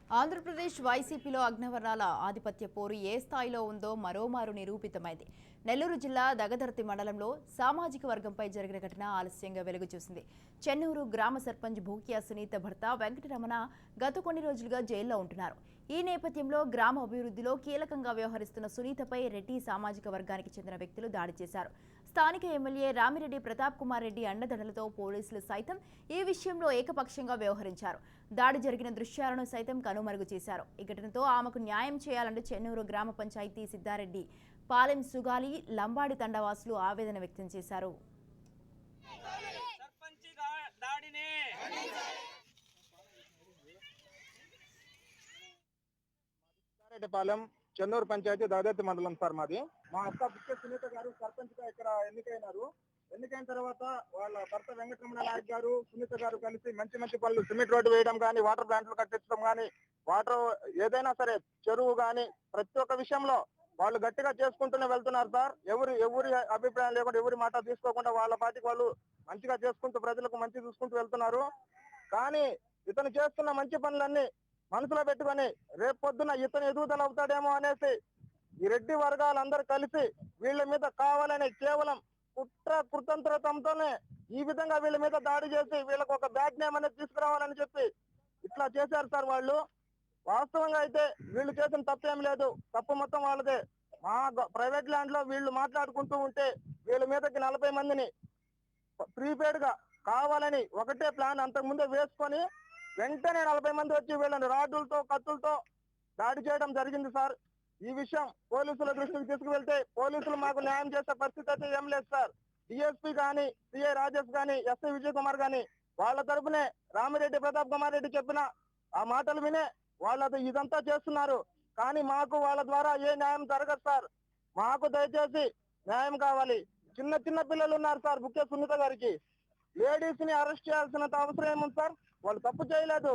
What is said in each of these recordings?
ఆంధ్రప్రదేశ్ వైసీపీలో అగ్నవర్ణాల ఆధిపత్య పోరు ఏ స్థాయిలో ఉందో మరోమారు నిరూపితమైంది. నెల్లూరు జిల్లా దగదర్తి మండలంలో సామాజిక వర్గంపై జరిగిన ఘటన ఆలస్యంగా వెలుగు చూసింది. చెన్నూరు గ్రామ సర్పంచ్ భూకియా సునీత భర్త వెంకటరమణ గత కొన్ని రోజులుగా జైల్లో ఉంటున్నారు. ఈ నేపథ్యంలో గ్రామ అభివృద్ధిలో కీలకంగా వ్యవహరిస్తున్న సునీతపై రెడ్డి సామాజిక వర్గానికి చెందిన వ్యక్తులు దాడి చేశారు. స్థానిక ఎమ్మెల్యే రామిరెడ్డి ప్రతాప్ కుమార్ రెడ్డి అండదండలతో పోలీసులు సైతం ఈ విషయంలో ఏకపక్షంగా వ్యవహరించారు. దాడి జరిగిన దృశ్యాలను సైతం కనుమరుగు చేశారు. ఈ ఘటనతో ఆమెకు న్యాయం చేయాలంటూ చెన్నూరు గ్రామ పంచాయతీ సిద్ధారెడ్డి పాలెం సుగాలి లంబాడి తండవాసులు ఆవేదన వ్యక్తం చేశారు. పాలెం చెన్నూరు పంచాయతీ దగదర్తి మండలం సార్ మాది. మా అక్క బుక్కే సునీత గారు సర్పంచ్ గా ఇక్కడ ఎన్నికైనారు. ఎన్నికైన తర్వాత వాళ్ళ భర్త వెంకటరమణ నాయక్ గారు సునీత గారు కలిసి మంచి మంచి పనులు, సిమెంట్ రోడ్డు వేయడం కానీ, వాటర్ ప్లాంట్లు కట్టించడం కానీ, వాటర్ ఏదైనా సరే చెరువు కానీ ప్రతి ఒక్క విషయంలో వాళ్ళు గట్టిగా చేసుకుంటూనే వెళ్తున్నారు సార్. ఎవరి అభిప్రాయం లేకుండా, ఎవరి మాట తీసుకోకుండా వాళ్ళ పార్టీకి వాళ్ళు మంచిగా చేసుకుంటూ ప్రజలకు మంచి చూసుకుంటూ వెళ్తున్నారు. కానీ ఇతను చేస్తున్న మంచి పనులన్నీ మనసులో పెట్టుకొని రేపు పొద్దున ఇతను ఎదుగుదల అవుతాడేమో అనేసి ఈ రెడ్డి వర్గాలందరూ కలిసి వీళ్ళ మీద కావాలని కేవలం కుతంత్రతంతోనే ఈ విధంగా వీళ్ళ మీద దాడి చేసి వీళ్ళకి ఒక బ్యాడ్ నేమ్ అనేది తీసుకురావాలని చెప్పి ఇట్లా చేశారు సార్ వాళ్ళు. వాస్తవంగా అయితే వీళ్ళు చేసిన తప్పేం లేదు, తప్పు మొత్తం వాళ్ళదే. మా ప్రైవేట్ ల్యాండ్ లో వీళ్ళు మాట్లాడుకుంటూ ఉంటే వీళ్ళ మీదకి 40 మందిని ప్రీపెయిడ్ గా కావాలని ఒకటే ప్లాన్ అంతకు ముందే వేసుకొని వెంటనే 40 మంది వచ్చి వీళ్ళని రాడ్డులతో కత్తులతో దాడి చేయడం జరిగింది సార్. ఈ విషయం పోలీసుల దృష్టికి తీసుకువెళ్తే పోలీసులు మాకు న్యాయం చేసే పరిస్థితి అయితే ఏం లేదు సార్. డిఎస్పీ గాని, సిఐ రాజేష్ గాని, ఎస్ఐ విజయ్ కుమార్ గాని వాళ్ళ తరపునే రామిరెడ్డి ప్రతాప్ కుమార్ రెడ్డి చెప్పిన ఆ మాటలు వినే వాళ్ళది ఇదంతా చేస్తున్నారు. కానీ మాకు వాళ్ళ ద్వారా ఏ న్యాయం జరగదు సార్. మాకు దయచేసి న్యాయం కావాలి. చిన్న చిన్న పిల్లలు ఉన్నారు సార్. బుక్కే సునీత గారికి లేడీస్ ని అరెస్ట్ చేయాల్సినంత అవసరం ఏముంది సార్? వాళ్ళు తప్పు చేయలేదు.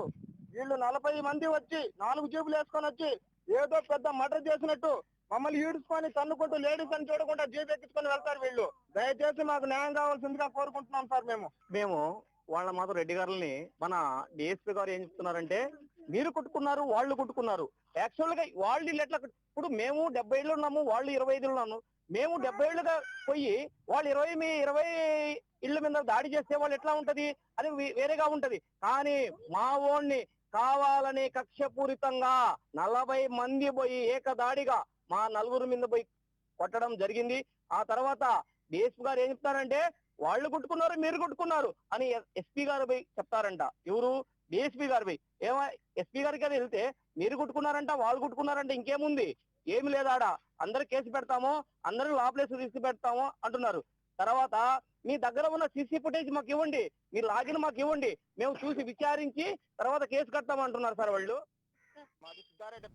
వీళ్ళు 40 మంది వచ్చి 4 జీబులు వేసుకొని వచ్చి ఏదో పెద్ద మర్డర్ చేసినట్టు మమ్మల్ని ఈడ్చుకొని తన్నుకుంటూ లేడీస్ అని చూడకుండా జీబు ఎక్కించుకొని వెళ్తారు వీళ్ళు. దయచేసి మాకు న్యాయం కావాల్సిందిగా కోరుకుంటున్నాం సార్. మేము వాళ్ళ మాత్రం రెడ్డి గారిని మన డిఎస్పీ గారు ఏం చెప్తున్నారంటే, మీరు కొట్టుకున్నారు, వాళ్ళు కొట్టుకున్నారు. యాక్చువల్ గా వాళ్ళు ఎట్లా, ఇప్పుడు మేము 70 ఏళ్ళు ఉన్నాము, వాళ్ళు 25 ఉన్నాము. మేము 70 ఏళ్ళుగా పోయి వాళ్ళు 20 ఇళ్ల మీద దాడి చేస్తే వాళ్ళు ఎట్లా ఉంటది, అది వేరేగా ఉంటది. కానీ మా ఓన్ని కావాలని కక్షపూరితంగా 40 మంది పోయి ఏకదాడిగా మా 4 మీద పోయి కొట్టడం జరిగింది. ఆ తర్వాత డిఎస్పీ గారు ఏం చెప్తారంటే, వాళ్ళు కొట్టుకున్నారు, మీరు కొట్టుకున్నారు అని ఎస్పీ గారు పోయి చెప్తారంట. ఎవరు? డిఎస్పీ గారు పోయి ఎస్పీ గారికి అది వెళ్తే మీరు కొట్టుకున్నారంట, వాళ్ళు కొట్టుకున్నారంట, ఇంకేముంది, ఏమి లేదాడ, అందరు కేసు పెడతాము, అందరూ లాప్లేస్ తీసుకు పెడతాము అంటున్నారు. తర్వాత మీ దగ్గర ఉన్న సీసీ ఫుటేజ్ మాకు ఇవ్వండి, మీరు లాగిన మాకు ఇవ్వండి, మేము చూసి విచారించి తర్వాత కేసు కడతామంటున్నారు సార్ వాళ్ళు. మాది సిద్ధారెడ్డి